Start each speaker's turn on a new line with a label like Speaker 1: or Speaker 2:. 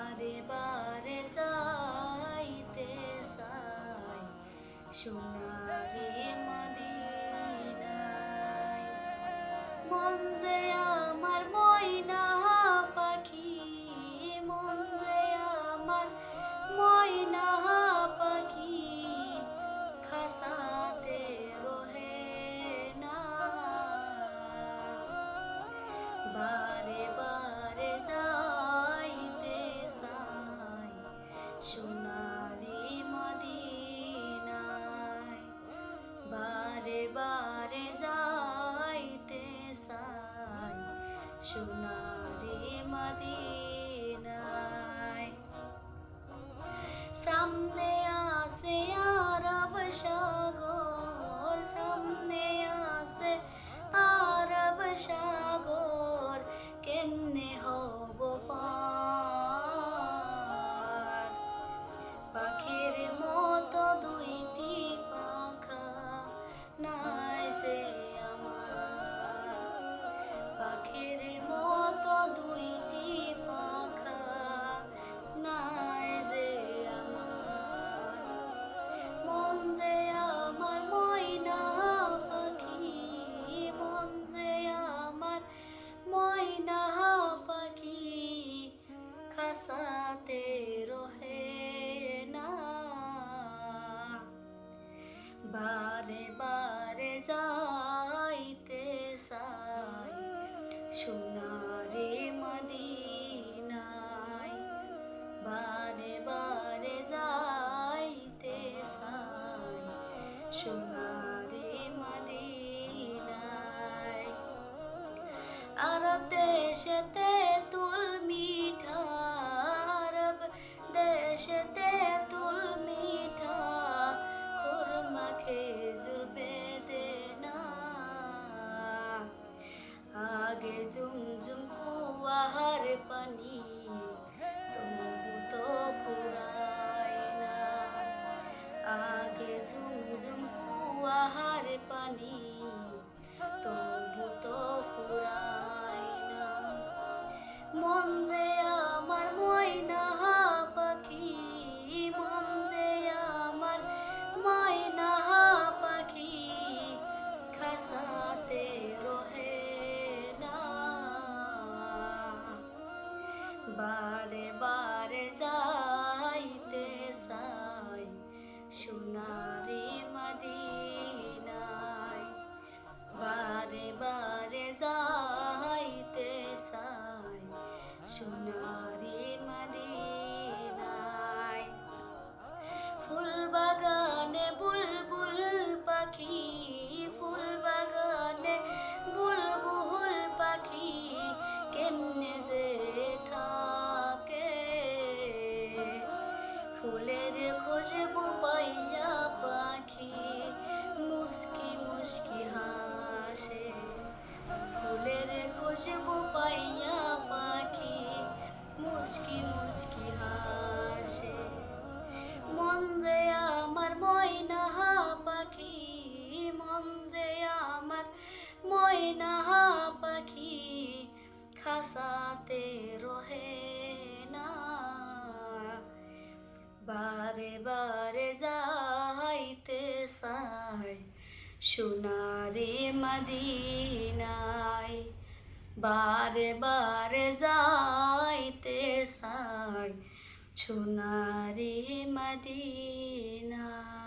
Speaker 1: বারে বারে যাইতে চাই সোনারে মদিনায়। মন যে আমার ময়না পাখি, মন যে আমার ময়না পাখি, খাসাতে রহে না। বারে বারে যাইতে চাই সোনারি মদিনায়। বারে বারে যাইতে চাই সোনারি মদিনায়। সামনে আছে আরব সাগর, সামনে আছে আরব সাগর, কেমনে হব পার। পাখির মতো দুইটি পাখা নাই যে আমার, পাখির মতো দুইটি পাখা নাই যে আমার। মন যে আমার ময়না পাখি, মন যে আমার ময়না পাখি, খাসাতে রহে না। বারে বারে যাইতে চাই সোনারে মদিনায়। বারে বারে যাইতে চাই সোনারে মদিনায়। আরব দেশেতে তুল মিঠা, আরব দেশেতে তুল মিঠা, খুরমা খেজুর বেদেনা। আগে ঝুমঝুম কুয়ার পানি, তবু তো ফুরায় না। আগে ঝুমঝুম কুয়ার পানি, তবু তো ফুরায় না। মন যে আমার ময়না পাখি, মন যে আমার ময়না পাখি, খাসাতে রহে না। বারে বারে যাইতে চাই সোনারে মদিনায়। বারে বারে যাইতে চাই সোনারে মদিনায়। ফুল বাগানে বুলবুল পাখি, ফুল বাগানে বুলবুল পাখি, কেমনে যে থাকে। ফুলের খুশবু পাইয়া পাখি মুস্কি মুস্কি হাসে। ফুলের খুশবু পাইয়া পাখি মুস্কি মুস্কি হাসে। মন যে আমার ময়না পাখি, মন যে আমার ময়না পাখি, খাসাতে রহে না। বারে বারে যাইতে চাই সোনারে মদিনায়। বারে বারে যাইতে চাই সোনারে মদিনায়।